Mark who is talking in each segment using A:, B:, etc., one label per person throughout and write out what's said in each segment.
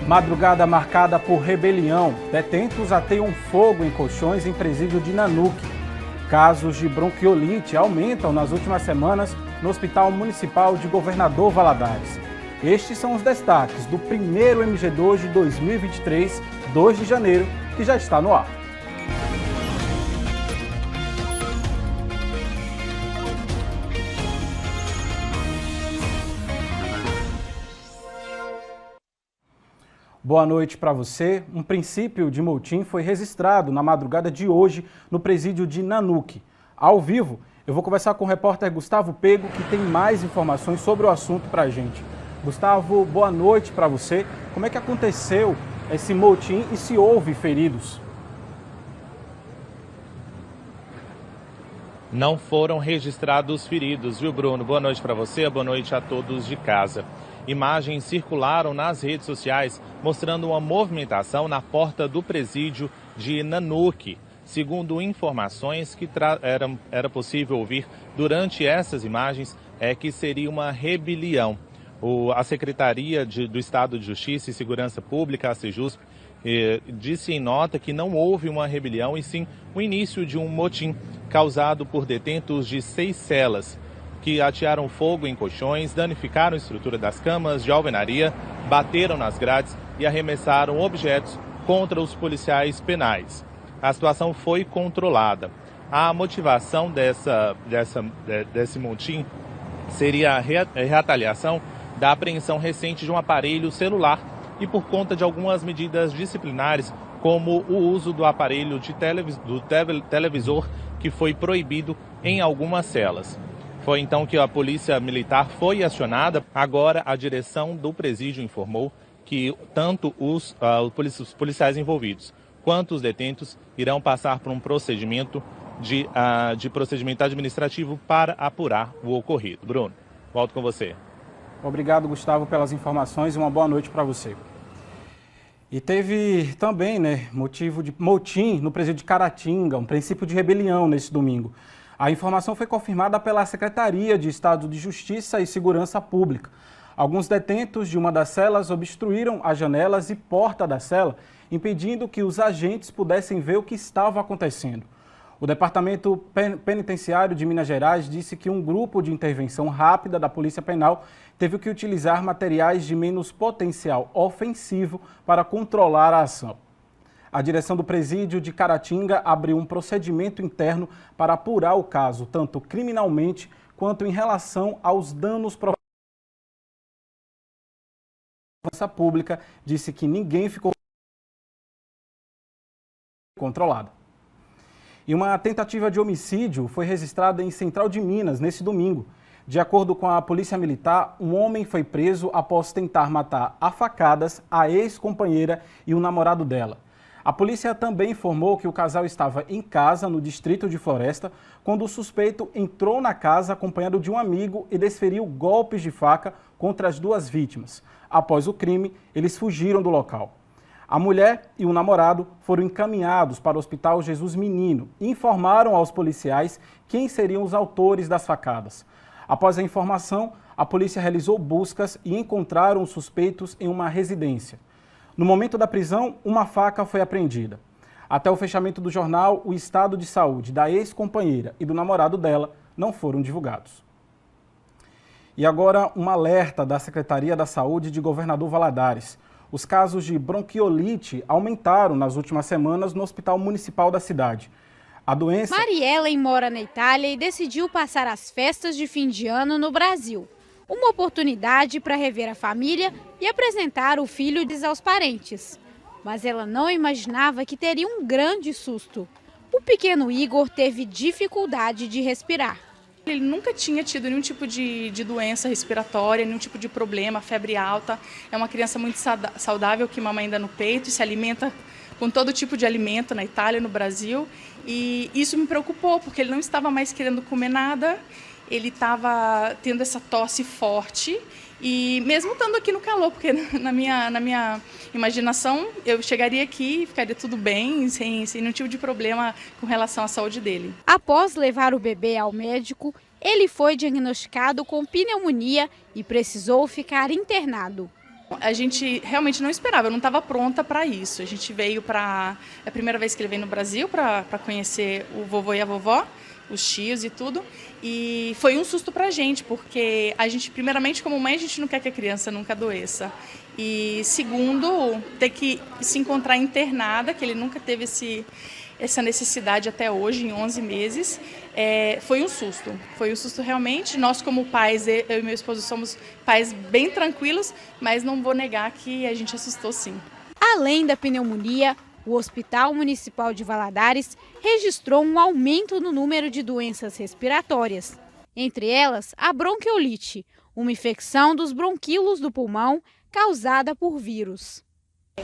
A: Madrugada marcada por rebelião. Detentos ateiam fogo em colchões em presídio de Nanuque. Casos de bronquiolite aumentam nas últimas semanas no Hospital Municipal de Governador Valadares. Estes são os destaques do primeiro MG2 de 2023, 2 de janeiro, que já está no ar. Boa noite para você. Um princípio de motim foi registrado na madrugada de hoje no presídio de Nanuque. Ao vivo, eu vou conversar com o repórter Gustavo Pego, que tem mais informações sobre o assunto para a gente. Gustavo, boa noite para você. Como é que aconteceu esse motim e se houve feridos?
B: Não foram registrados feridos, viu, Bruno? Boa noite para você, boa noite a todos de casa. Imagens circularam nas redes sociais mostrando uma movimentação na porta do presídio de Nanuque. Segundo informações que era possível ouvir durante essas imagens, é que seria uma rebelião. A Secretaria do Estado de Justiça e Segurança Pública, a Sejusp, disse em nota que não houve uma rebelião e sim o início de um motim causado por detentos de 6 celas, que atearam fogo em colchões, danificaram a estrutura das camas de alvenaria, bateram nas grades e arremessaram objetos contra os policiais penais. A situação foi controlada. A motivação desse motim seria a retaliação da apreensão recente de um aparelho celular e por conta de algumas medidas disciplinares, como o uso do aparelho do televisor, que foi proibido em algumas celas. Foi então que a polícia militar foi acionada. Agora a direção do presídio informou que tanto os policiais envolvidos quanto os detentos irão passar por um procedimento de procedimento administrativo para apurar o ocorrido. Bruno, volto com você.
A: Obrigado, Gustavo, pelas informações e uma boa noite para você. E teve também, motivo de motim no presídio de Caratinga, um princípio de rebelião nesse domingo. A informação foi confirmada pela Secretaria de Estado de Justiça e Segurança Pública. Alguns detentos de uma das celas obstruíram as janelas e porta da cela, impedindo que os agentes pudessem ver o que estava acontecendo. O Departamento Penitenciário de Minas Gerais disse que um grupo de intervenção rápida da Polícia Penal teve que utilizar materiais de menos potencial ofensivo para controlar a ação. A direção do presídio de Caratinga abriu um procedimento interno para apurar o caso, tanto criminalmente quanto em relação aos danos provocados. A Segurança Pública disse que ninguém ficou controlado. E uma tentativa de homicídio foi registrada em Central de Minas nesse domingo. De acordo com a Polícia Militar, um homem foi preso após tentar matar a facadas a ex-companheira e o namorado dela. A polícia também informou que o casal estava em casa, no distrito de Floresta, quando o suspeito entrou na casa acompanhado de um amigo e desferiu golpes de faca contra as duas vítimas. Após o crime, eles fugiram do local. A mulher e o namorado foram encaminhados para o Hospital Jesus Menino e informaram aos policiais quem seriam os autores das facadas. Após a informação, a polícia realizou buscas e encontraram os suspeitos em uma residência. No momento da prisão, uma faca foi apreendida. Até o fechamento do jornal, o estado de saúde da ex-companheira e do namorado dela não foram divulgados. E agora, um alerta da Secretaria da Saúde de Governador Valadares. Os casos de bronquiolite aumentaram nas últimas semanas no Hospital Municipal da cidade. A doença...
C: Mariellen mora na Itália e decidiu passar as festas de fim de ano no Brasil. Uma oportunidade para rever a família e apresentar o filho aos parentes. Mas ela não imaginava que teria um grande susto. O pequeno Igor teve dificuldade de respirar.
D: Ele nunca tinha tido nenhum tipo de doença respiratória, nenhum tipo de problema, febre alta. É uma criança muito saudável que mama ainda no peito e se alimenta com todo tipo de alimento na Itália e no Brasil. E isso me preocupou, porque ele não estava mais querendo comer nada. Ele estava tendo essa tosse forte e mesmo estando aqui no calor, porque na minha imaginação eu chegaria aqui e ficaria tudo bem, sem nenhum tipo de problema com relação à saúde dele.
C: Após levar o bebê ao médico, ele foi diagnosticado com pneumonia e precisou ficar internado.
D: A gente realmente não esperava, eu não estava pronta para isso. A gente veio para... É a primeira vez que ele veio no Brasil para conhecer o vovô e a vovó, os tios e tudo. E foi um susto para a gente, porque a gente, primeiramente, como mãe, a gente não quer que a criança nunca adoeça. E segundo, ter que se encontrar internada, que ele nunca teve essa necessidade até hoje, em 11 meses, foi um susto. Foi um susto realmente. Nós, como pais, eu e meu esposo somos pais bem tranquilos, mas não vou negar que a gente assustou sim.
C: Além da pneumonia, o Hospital Municipal de Valadares registrou um aumento no número de doenças respiratórias. Entre elas, a bronquiolite, uma infecção dos bronquíolos do pulmão causada por vírus.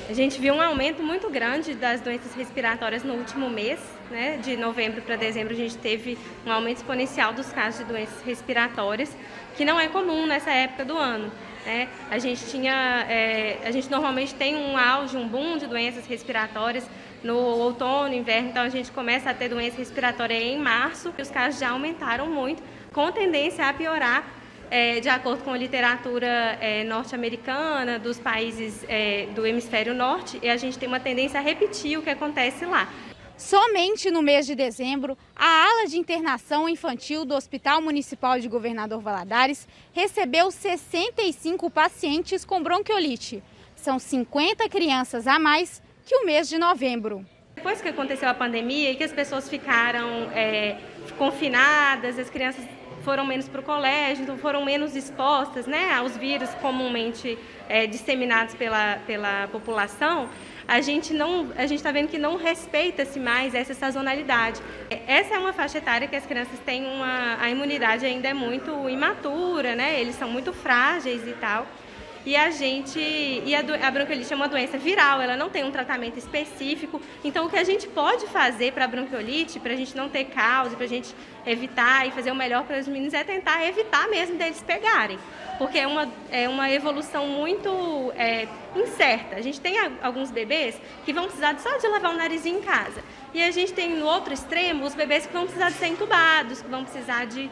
E: A gente viu um aumento muito grande das doenças respiratórias no último mês, né? De novembro para dezembro a gente teve um aumento exponencial dos casos de doenças respiratórias, que não é comum nessa época do ano, né? A gente normalmente tem um auge, um boom de doenças respiratórias no outono, inverno, então a gente começa a ter doença respiratória em março, e os casos já aumentaram muito, com tendência a piorar. De acordo com a literatura norte-americana, dos países do hemisfério norte, e a gente tem uma tendência a repetir o que acontece lá.
C: Somente no mês de dezembro, a ala de internação infantil do Hospital Municipal de Governador Valadares recebeu 65 pacientes com bronquiolite. São 50 crianças a mais que o mês de novembro.
E: Depois que aconteceu a pandemia e que as pessoas ficaram confinadas, as crianças foram menos para o colégio, então foram menos expostas, né, aos vírus comumente disseminados pela população, a gente está vendo que não respeita-se mais essa sazonalidade. Essa é uma faixa etária que as crianças têm a imunidade ainda é muito imatura, né, eles são muito frágeis e tal. E a bronquiolite é uma doença viral, ela não tem um tratamento específico. Então, o que a gente pode fazer para a bronquiolite, para a gente não ter causa, para a gente evitar e fazer o melhor para os meninos, é tentar evitar mesmo deles pegarem. Porque é uma evolução muito incerta. A gente tem alguns bebês que vão precisar só de lavar o narizinho em casa. E a gente tem no outro extremo os bebês que vão precisar de ser entubados, que vão precisar de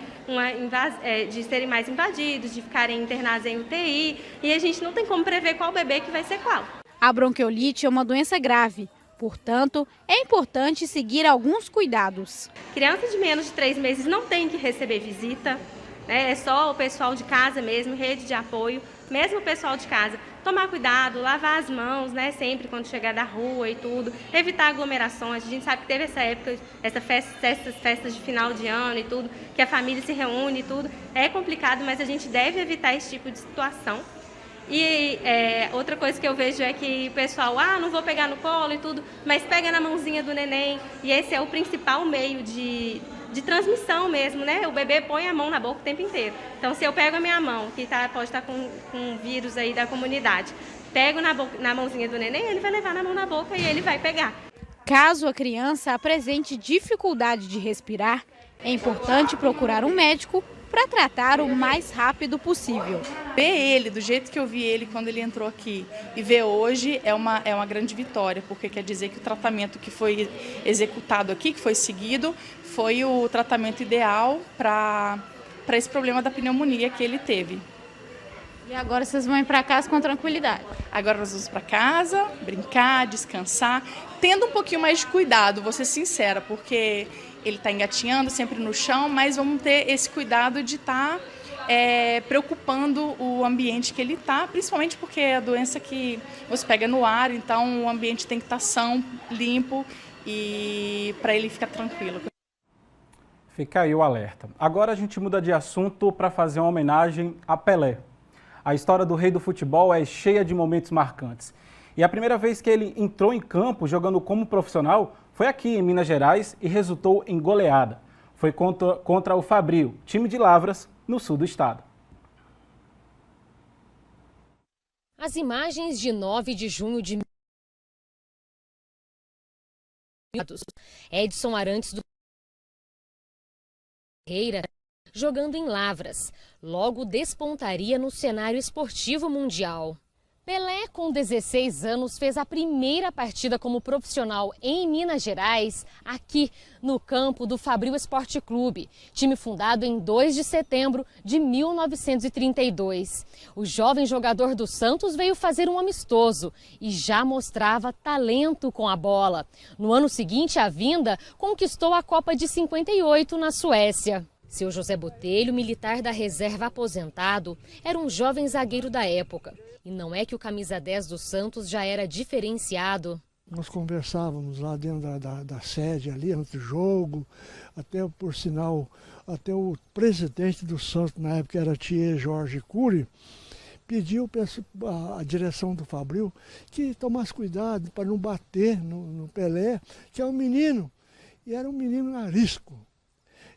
E: serem mais invadidos, de ficarem internados em UTI. E a gente não tem como prever qual bebê que vai ser qual.
C: A bronquiolite é uma doença grave. Portanto, é importante seguir alguns cuidados.
E: Crianças de menos de 3 meses não têm que receber visita, né? É só o pessoal de casa mesmo, rede de apoio, mesmo o pessoal de casa. Tomar cuidado, lavar as mãos, né, sempre quando chegar da rua e tudo, evitar aglomerações. A gente sabe que teve essa época, essas festas de final de ano e tudo, que a família se reúne e tudo. É complicado, mas a gente deve evitar esse tipo de situação. E outra coisa que eu vejo é que o pessoal, não vou pegar no colo e tudo, mas pega na mãozinha do neném. E esse é o principal meio de transmissão mesmo, né? O bebê põe a mão na boca o tempo inteiro. Então, se eu pego a minha mão, que pode estar com vírus aí da comunidade, pego na mãozinha do neném, ele vai levar na mão na boca e ele vai pegar.
C: Caso a criança apresente dificuldade de respirar, é importante procurar um médico para tratar o mais rápido possível.
D: Ver ele do jeito que eu vi ele quando ele entrou aqui e ver hoje é uma grande vitória, porque quer dizer que o tratamento que foi executado aqui, que foi seguido, foi o tratamento ideal para esse problema da pneumonia que ele teve.
C: E agora vocês vão ir para casa com tranquilidade?
D: Agora nós vamos para casa, brincar, descansar, tendo um pouquinho mais de cuidado, vou ser sincera, porque ele está engatinhando sempre no chão, mas vamos ter esse cuidado de estar preocupando o ambiente que ele está, principalmente porque é a doença que você pega no ar, então o ambiente tem que estar são, limpo e para ele ficar tranquilo.
A: Fica aí o alerta. Agora a gente muda de assunto para fazer uma homenagem a Pelé. A história do rei do futebol é cheia de momentos marcantes. E a primeira vez que ele entrou em campo jogando como profissional foi aqui em Minas Gerais e resultou em goleada. Foi contra o Fabril, time de Lavras, no sul do estado.
F: As imagens de 9 de junho de Edson Arantes do Ferreira jogando em Lavras, logo despontaria no cenário esportivo mundial. Pelé, com 16 anos, fez a primeira partida como profissional em Minas Gerais, aqui no campo do Fabril Esporte Clube, time fundado em 2 de setembro de 1932. O jovem jogador do Santos veio fazer um amistoso e já mostrava talento com a bola. No ano seguinte à vinda, conquistou a Copa de 58 na Suécia. Seu José Botelho, militar da reserva aposentado, era um jovem zagueiro da época. E não é que o camisa 10 do Santos já era diferenciado.
G: Nós conversávamos lá dentro da sede, ali, antes do jogo, até, por sinal, até o presidente do Santos, na época era Thier Jorge Cury, pediu a direção do Fabril que tomasse cuidado para não bater no Pelé, que é um menino, e era um menino arisco.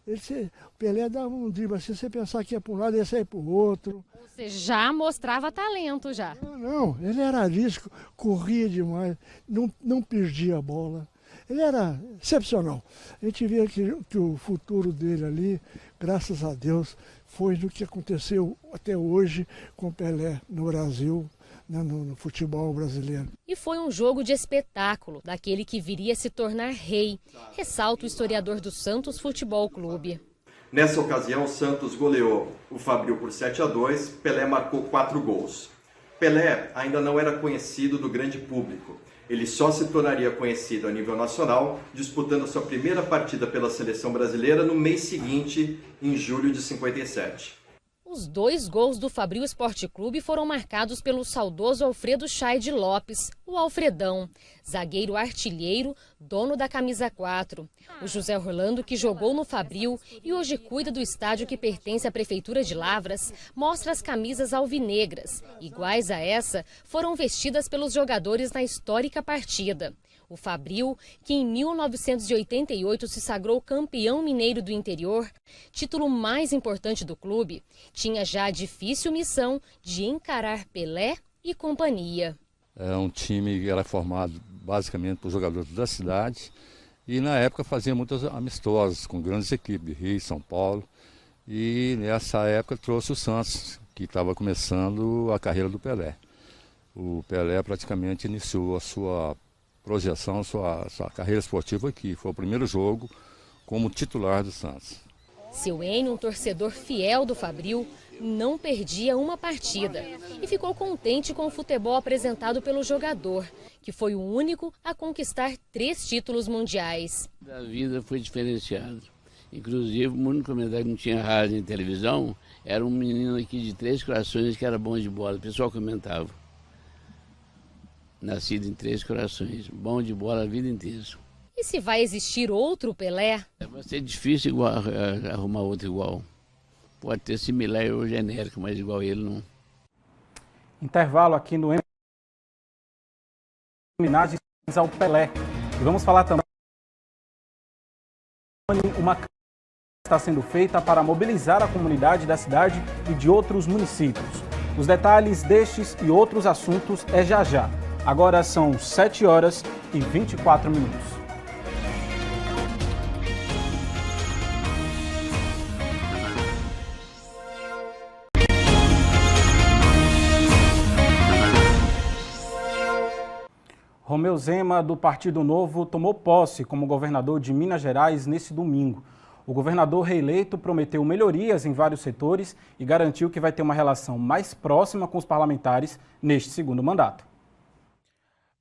G: O Pelé dava um drible assim, você pensar que ia para um lado e ia sair para o outro.
F: Você já mostrava talento já.
G: Não, ele era arisco, corria demais, não perdia a bola. Ele era excepcional. A gente via que o futuro dele ali, graças a Deus, foi do que aconteceu até hoje com o Pelé no Brasil, no futebol brasileiro.
F: E foi um jogo de espetáculo, daquele que viria a se tornar rei, ressalta o historiador do Santos Futebol Clube.
H: Nessa ocasião, o Santos goleou o Fabril por 7-2, Pelé marcou 4 gols. Pelé ainda não era conhecido do grande público. Ele só se tornaria conhecido a nível nacional, disputando sua primeira partida pela seleção brasileira no mês seguinte, em julho de 57.
F: Os 2 gols do Fabril Esporte Clube foram marcados pelo saudoso Alfredo Chaide Lopes, o Alfredão, zagueiro artilheiro, dono da camisa 4. O José Orlando, que jogou no Fabril e hoje cuida do estádio que pertence à Prefeitura de Lavras, mostra as camisas alvinegras. Iguais a essa, foram vestidas pelos jogadores na histórica partida. O Fabril, que em 1988 se sagrou campeão mineiro do interior, título mais importante do clube, tinha já a difícil missão de encarar Pelé e companhia.
I: Era um time que era formado basicamente por jogadores da cidade e na época fazia muitas amistosas com grandes equipes, Rio, São Paulo. E nessa época trouxe o Santos, que estava começando a carreira do Pelé. O Pelé praticamente iniciou a sua projeção, sua carreira esportiva aqui. Foi o primeiro jogo como titular do Santos.
F: Seu Enio, um torcedor fiel do Fabril, não perdia uma partida e ficou contente com o futebol apresentado pelo jogador, que foi o único a conquistar 3 títulos mundiais.
J: A vida foi diferenciada. Inclusive, o único comentário que não tinha rádio nem televisão era um menino aqui de 3 Corações que era bom de bola. O pessoal comentava. Nascido em 3 Corações, bom de bola a vida inteira.
F: E se vai existir outro Pelé?
J: Vai ser difícil arrumar outro igual. Pode ter similar ou genérico, mas igual ele não.
A: Intervalo aqui no homenagem ao Pelé. E vamos falar também uma campanha está sendo feita para mobilizar a comunidade da cidade e de outros municípios. Os detalhes destes e outros assuntos é já já. Agora são 7h24. Romeu Zema, do Partido Novo, tomou posse como governador de Minas Gerais nesse domingo. O governador reeleito prometeu melhorias em vários setores e garantiu que vai ter uma relação mais próxima com os parlamentares neste segundo mandato.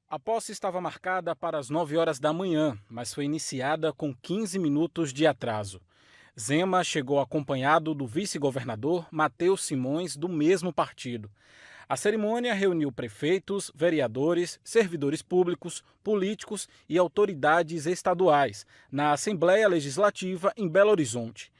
A: A posse estava marcada para as 9 horas da manhã, mas foi iniciada com 15 minutos de atraso. Zema chegou acompanhado do vice-governador Matheus Simões, do mesmo partido. A cerimônia reuniu prefeitos, vereadores, servidores públicos, políticos e autoridades estaduais na Assembleia Legislativa em Belo Horizonte.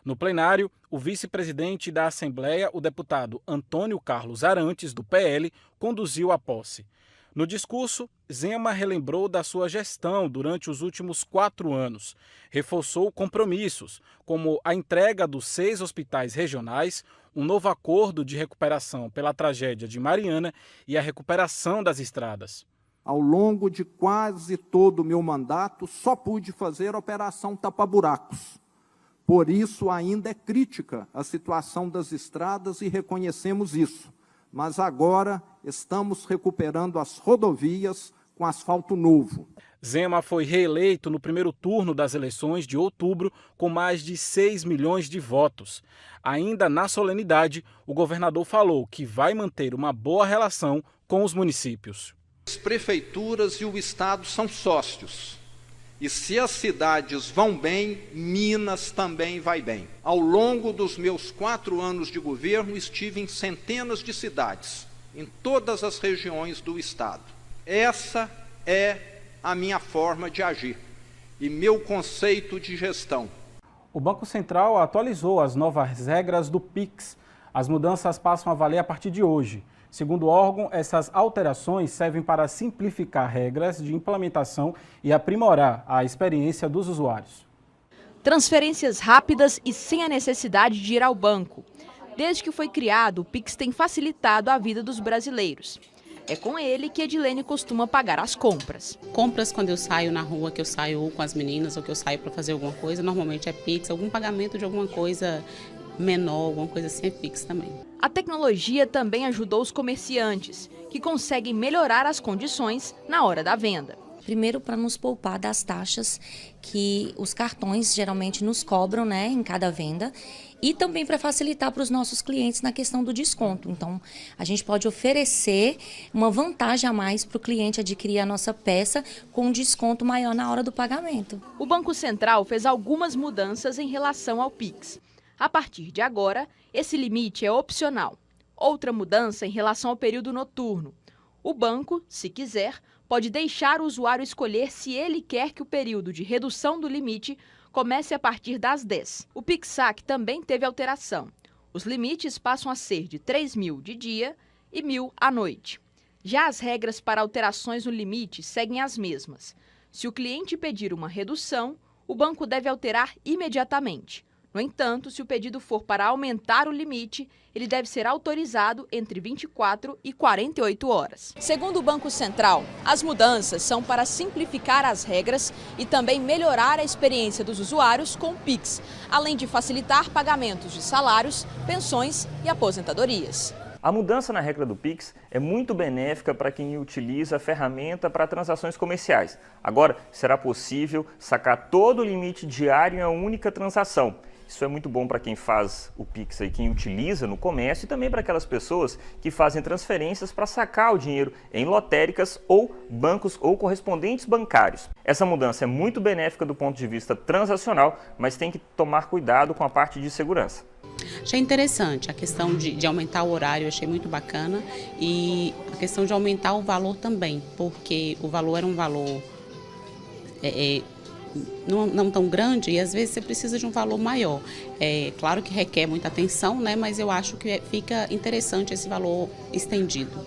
A: No plenário, o vice-presidente da Assembleia, o deputado Antônio Carlos Arantes, do PL, conduziu a posse. No discurso, Zema relembrou da sua gestão durante os últimos 4 anos. Reforçou compromissos, como a entrega dos 6 hospitais regionais, um novo acordo de recuperação pela tragédia de Mariana e a recuperação das estradas.
K: Ao longo de quase todo o meu mandato, só pude fazer a operação tapa-buracos. Por isso, ainda é crítica a situação das estradas e reconhecemos isso. mas agora estamos recuperando as rodovias com asfalto novo.
A: Zema foi reeleito no primeiro turno das eleições de outubro com mais de 6 milhões de votos. Ainda na solenidade, o governador falou que vai manter uma boa relação com os municípios.
K: As prefeituras e o Estado são sócios. E se as cidades vão bem, Minas também vai bem. Ao longo dos meus 4 anos de governo, estive em centenas de cidades, em todas as regiões do Estado. Essa é a minha forma de agir e meu conceito de gestão.
A: O Banco Central atualizou as novas regras do PIX. As mudanças passam a valer a partir de hoje. Segundo o órgão, essas alterações servem para simplificar regras de implementação e aprimorar a experiência dos usuários.
L: Transferências rápidas e sem a necessidade de ir ao banco. Desde que foi criado, o PIX tem facilitado a vida dos brasileiros. É com ele que Edilene costuma pagar as compras.
M: Compras quando eu saio na rua, que eu saio ou com as meninas ou que eu saio para fazer alguma coisa, normalmente é PIX, algum pagamento de alguma coisa menor, alguma coisa assim é PIX também.
L: A tecnologia também ajudou os comerciantes, que conseguem melhorar as condições na hora da venda.
N: Primeiro, para nos poupar das taxas que os cartões geralmente nos cobram, né, em cada venda. E também para facilitar para os nossos clientes na questão do desconto. Então, a gente pode oferecer uma vantagem a mais para o cliente adquirir a nossa peça com um desconto maior na hora do pagamento.
L: O Banco Central fez algumas mudanças em relação ao PIX. A partir de agora, esse limite é opcional. Outra mudança em relação ao período noturno. O banco, se quiser, pode deixar o usuário escolher se ele quer que o período de redução do limite comece a partir das 10. O PIX/SAC também teve alteração. Os limites passam a ser de 3.000 de dia e 1.000 à noite. Já as regras para alterações no limite seguem as mesmas. Se o cliente pedir uma redução, o banco deve alterar imediatamente. No entanto, se o pedido for para aumentar o limite, ele deve ser autorizado entre 24 e 48 horas. Segundo o Banco Central, as mudanças são para simplificar as regras e também melhorar a experiência dos usuários com o PIX, além de facilitar pagamentos de salários, pensões e aposentadorias.
O: A mudança na regra do PIX é muito benéfica para quem utiliza a ferramenta para transações comerciais. Agora, será possível sacar todo o limite diário em uma única transação. Isso é muito bom para quem faz o PIX e quem utiliza no comércio e também para aquelas pessoas que fazem transferências para sacar o dinheiro em lotéricas ou bancos ou correspondentes bancários. Essa mudança é muito benéfica do ponto de vista transacional, mas tem que tomar cuidado com a parte de segurança.
M: Achei interessante a questão de aumentar o horário, eu achei muito bacana, e a questão de aumentar o valor também, porque o valor era um valor não tão grande e às vezes você precisa de um valor maior. É claro que requer muita atenção, né? Mas eu acho que fica interessante esse valor estendido.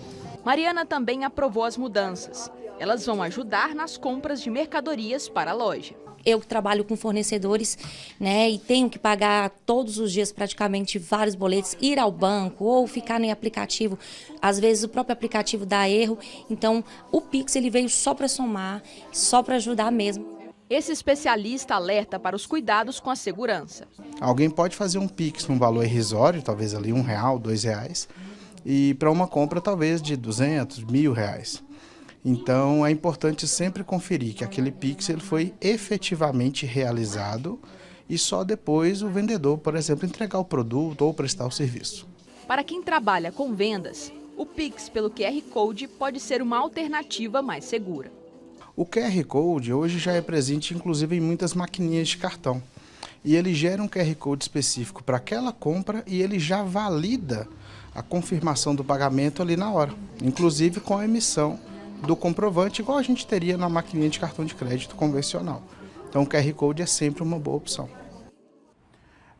L: Mariana também aprovou as mudanças. Elas vão ajudar nas compras de mercadorias para a loja.
N: Eu que trabalho com fornecedores, né, e tenho que pagar todos os dias praticamente vários boletos, ir ao banco ou ficar no aplicativo. Às vezes o próprio aplicativo dá erro. Então o PIX ele veio só para somar, só para ajudar mesmo.
L: Esse especialista alerta para os cuidados com a segurança.
P: Alguém pode fazer um PIX num valor irrisório, talvez ali R$1, R$2, e para uma compra talvez de R$200, R$1.000. Então é importante sempre conferir que aquele PIX ele foi efetivamente realizado e só depois o vendedor, por exemplo, entregar o produto ou prestar o serviço.
L: Para quem trabalha com vendas, o PIX pelo QR Code pode ser uma alternativa mais segura.
P: O QR Code hoje já é presente inclusive em muitas maquininhas de cartão. E ele gera um QR Code específico para aquela compra e ele já valida a confirmação do pagamento ali na hora, inclusive com a emissão do comprovante, igual a gente teria na maquininha de cartão de crédito convencional. Então o QR Code é sempre uma boa opção.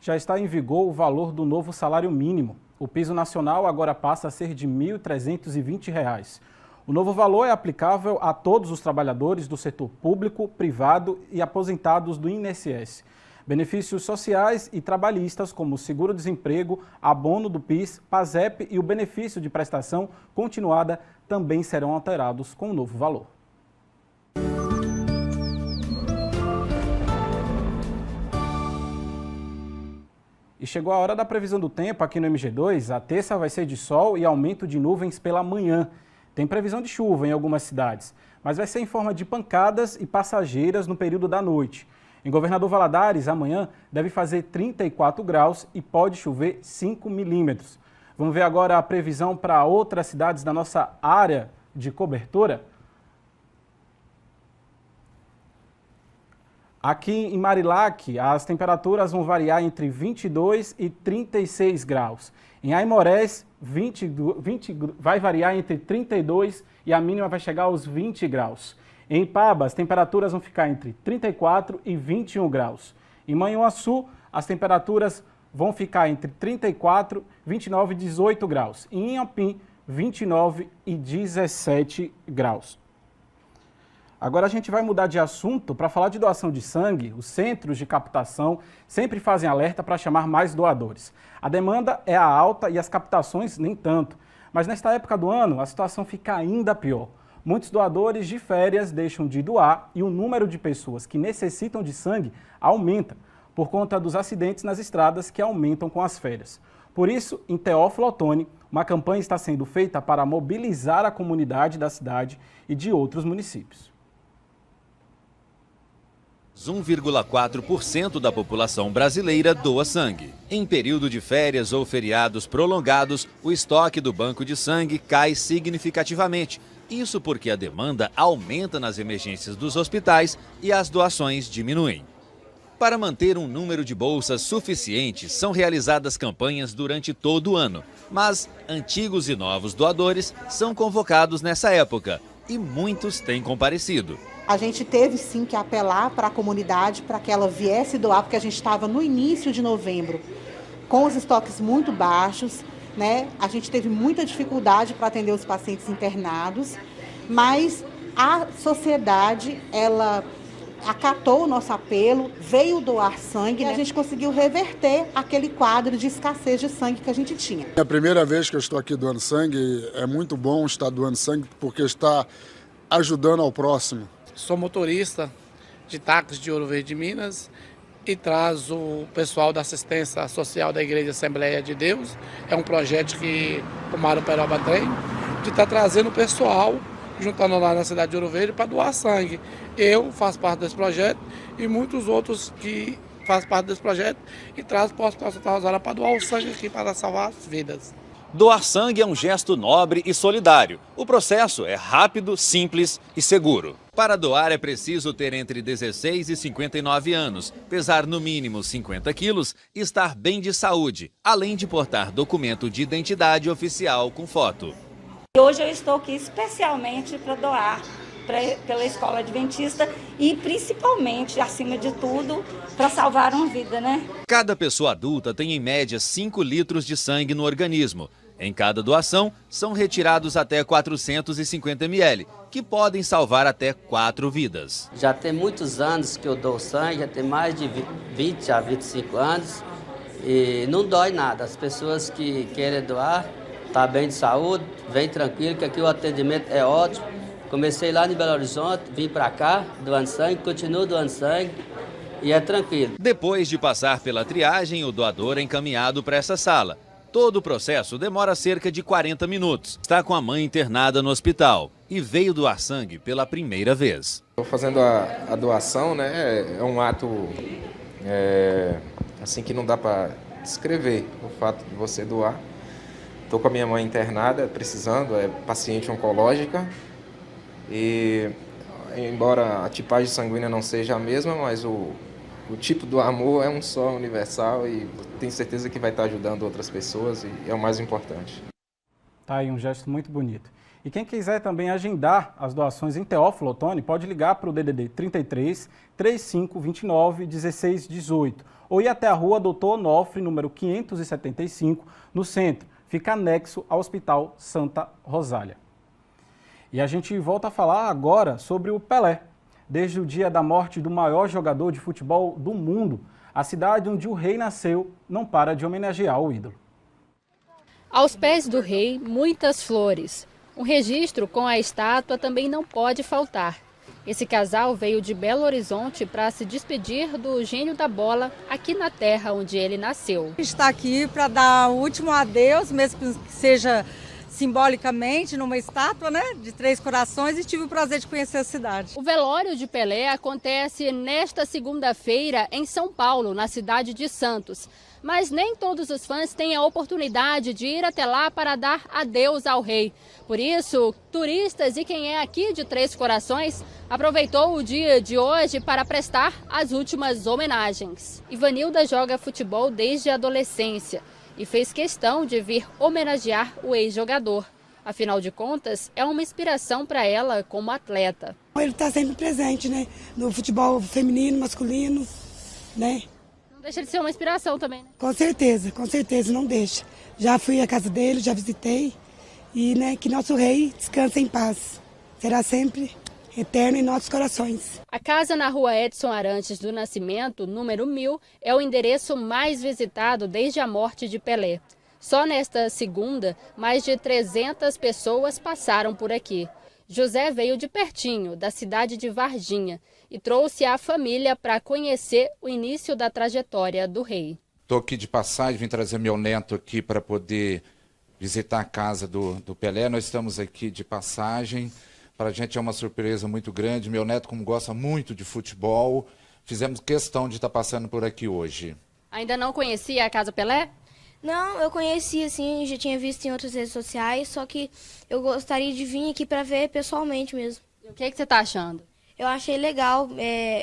A: Já está em vigor o valor do novo salário mínimo. O piso nacional agora passa a ser de R$ 1.320. O novo valor é aplicável a todos os trabalhadores do setor público, privado e aposentados do INSS. Benefícios sociais e trabalhistas, como seguro-desemprego, abono do PIS, PASEP e o benefício de prestação continuada, também serão alterados com o novo valor. E chegou a hora da previsão do tempo aqui no MG2. A terça vai ser de sol e aumento de nuvens pela manhã. Tem previsão de chuva em algumas cidades, mas vai ser em forma de pancadas e passageiras no período da noite. Em Governador Valadares, amanhã deve fazer 34 graus e pode chover 5 milímetros. Vamos ver agora a previsão para outras cidades da nossa área de cobertura. Aqui em Marilac, as temperaturas vão variar entre 22 e 36 graus. Em Aimorés, vai variar entre 32 e a mínima vai chegar aos 20 graus. Em Ipaba, as temperaturas vão ficar entre 34 e 21 graus. Em Manhuaçu, as temperaturas vão ficar entre 34, 29 e 18 graus. E em Inhapim, 29 e 17 graus. Agora a gente vai mudar de assunto para falar de doação de sangue. Os centros de captação sempre fazem alerta para chamar mais doadores. A demanda é alta e as captações nem tanto. Mas nesta época do ano, a situação fica ainda pior. Muitos doadores de férias deixam de doar e o número de pessoas que necessitam de sangue aumenta, por conta dos acidentes nas estradas que aumentam com as férias. Por isso, em Teófilo Otoni, uma campanha está sendo feita para mobilizar a comunidade da cidade e de outros municípios.
Q: 1,4% da população brasileira doa sangue. Em período de férias ou feriados prolongados, o estoque do banco de sangue cai significativamente. Isso porque a demanda aumenta nas emergências dos hospitais e as doações diminuem. Para manter um número de bolsas suficiente, são realizadas campanhas durante todo o ano. Mas antigos e novos doadores são convocados nessa época e muitos têm comparecido.
R: A gente teve sim que apelar para a comunidade para que ela viesse doar, porque a gente estava no início de novembro com os estoques muito baixos, né? A gente teve muita dificuldade para atender os pacientes internados, mas a sociedade, ela acatou o nosso apelo, veio doar sangue, né? A gente conseguiu reverter aquele quadro de escassez de sangue que a gente tinha.
S: É a primeira vez que eu estou aqui doando sangue, é muito bom estar doando sangue porque está ajudando ao próximo.
T: Sou motorista de táxi de Ouro Verde de Minas e traz o pessoal da assistência social da Igreja Assembleia de Deus. É um projeto que o Mário Peroba tem, de estar trazendo o pessoal, juntando lá na cidade de Ouro Verde para doar sangue. Eu faço parte desse projeto e muitos outros que fazem parte desse projeto e trazem para o Hospital Santa Rosália para doar o sangue aqui para salvar as vidas.
Q: Doar sangue é um gesto nobre e solidário. O processo é rápido, simples e seguro. Para doar é preciso ter entre 16 e 59 anos, pesar no mínimo 50 quilos e estar bem de saúde, além de portar documento de identidade oficial com foto.
U: Hoje eu estou aqui especialmente para doar pela Escola Adventista e principalmente, acima de tudo, para salvar uma vida, né?
Q: Cada pessoa adulta tem em média 5 litros de sangue no organismo. Em cada doação, são retirados até 450 ml, que podem salvar até 4 vidas.
V: Já tem muitos anos que eu dou sangue, já tem mais de 20 a 25 anos e não dói nada. As pessoas que querem doar, tá bem de saúde, vem tranquilo, que aqui o atendimento é ótimo. Comecei lá em Belo Horizonte, vim para cá doando sangue, continuo doando sangue e é tranquilo.
Q: Depois de passar pela triagem, o doador é encaminhado para essa sala. Todo o processo demora cerca de 40 minutos. Está com a mãe internada no hospital e veio doar sangue pela primeira vez.
W: Estou fazendo a doação, né? É um ato assim que não dá para descrever o fato de você doar. Estou com a minha mãe internada, precisando, é paciente oncológica. E embora a tipagem sanguínea não seja a mesma, mas o tipo do amor é um só, universal, e tenho certeza que vai estar ajudando outras pessoas e é o mais importante.
A: Tá aí um gesto muito bonito. E quem quiser também agendar as doações em Teófilo Otoni, pode ligar para o DDD 33 3529 1618 ou ir até a rua Doutor Onofre, número 575, no centro. Fica anexo ao Hospital Santa Rosália. E a gente volta a falar agora sobre o Pelé. Desde o dia da morte do maior jogador de futebol do mundo, a cidade onde o rei nasceu não para de homenagear o ídolo.
X: Aos pés do rei, muitas flores. Um registro com a estátua também não pode faltar. Esse casal veio de Belo Horizonte para se despedir do gênio da bola aqui na terra onde ele nasceu.
B: Está aqui para dar o último adeus, mesmo que seja simbolicamente numa estátua, né, de 3 corações, e tive o prazer de conhecer a cidade.
X: O velório de Pelé acontece nesta segunda-feira em São Paulo, na cidade de Santos. Mas nem todos os fãs têm a oportunidade de ir até lá para dar adeus ao rei. Por isso, turistas e quem é aqui de Três Corações aproveitou o dia de hoje para prestar as últimas homenagens. Ivanilda joga futebol desde a adolescência e fez questão de vir homenagear o ex-jogador. Afinal de contas, é uma inspiração para ela como atleta.
C: Ele está sempre presente, né? No futebol feminino, masculino, né?
X: Não deixa de ser uma inspiração também, né?
C: Com certeza, não deixa. Já fui à casa dele, já visitei. E né, que nosso rei descanse em paz. Será sempre eterno em nossos corações.
X: A casa na rua Edson Arantes do Nascimento, número 1000, é o endereço mais visitado desde a morte de Pelé. Só nesta segunda, mais de 300 pessoas passaram por aqui. José veio de pertinho, da cidade de Varginha, e trouxe a família para conhecer o início da trajetória do rei.
D: Estou aqui de passagem, vim trazer meu neto aqui para poder visitar a casa do Pelé. Nós estamos aqui de passagem. Para a gente é uma surpresa muito grande. Meu neto, como gosta muito de futebol, fizemos questão de estar passando por aqui hoje.
X: Ainda não conhecia a Casa Pelé?
E: Não, eu conhecia, assim, já tinha visto em outras redes sociais, só que eu gostaria de vir aqui para ver pessoalmente mesmo.
X: E o que você está achando?
E: Eu achei legal,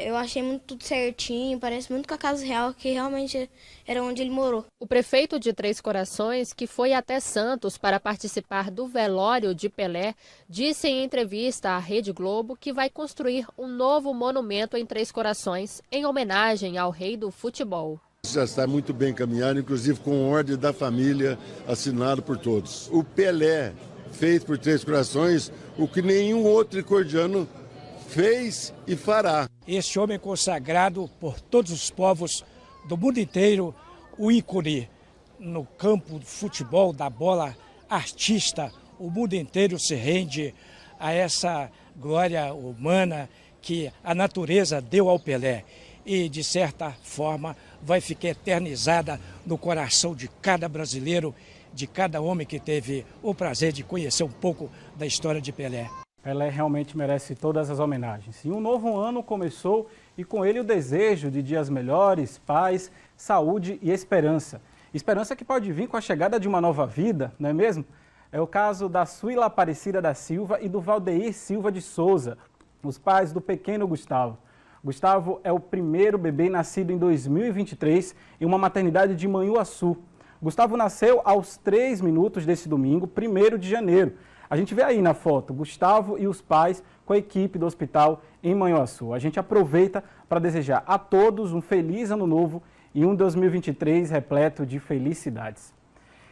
E: eu achei muito tudo certinho, parece muito com a Casa Real, que realmente era onde ele morou.
X: O prefeito de Três Corações, que foi até Santos para participar do velório de Pelé, disse em entrevista à Rede Globo que vai construir um novo monumento em Três Corações, em homenagem ao rei do futebol.
Y: Já está muito bem encaminhado, inclusive com ordem da família, assinado por todos. O Pelé fez por Três Corações o que nenhum outro tricordiano fez e fará.
Z: Este homem consagrado por todos os povos do mundo inteiro, o ícone no campo do futebol, da bola, artista, o mundo inteiro se rende a essa glória humana que a natureza deu ao Pelé. E, de certa forma, vai ficar eternizada no coração de cada brasileiro, de cada homem que teve o prazer de conhecer um pouco da história de Pelé.
A: Pelé realmente merece todas as homenagens. E um novo ano começou e com ele o desejo de dias melhores, paz, saúde e esperança. Esperança que pode vir com a chegada de uma nova vida, não é mesmo? É o caso da Suíla Aparecida da Silva e do Valdeir Silva de Souza, os pais do pequeno Gustavo. Gustavo é o primeiro bebê nascido em 2023 em uma maternidade de Manhuaçu. Gustavo nasceu aos 3 minutos desse domingo, 1º de janeiro. A gente vê aí na foto Gustavo e os pais com a equipe do hospital em Manhuaçu. A gente aproveita para desejar a todos um feliz ano novo e um 2023 repleto de felicidades.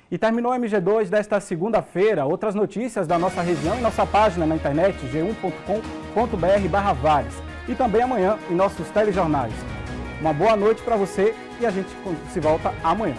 A: E terminou o MG2 desta segunda-feira. Outras notícias da nossa região em nossa página na internet, g1.com.br/Vares. E também amanhã em nossos telejornais. Uma boa noite para você e a gente se volta amanhã.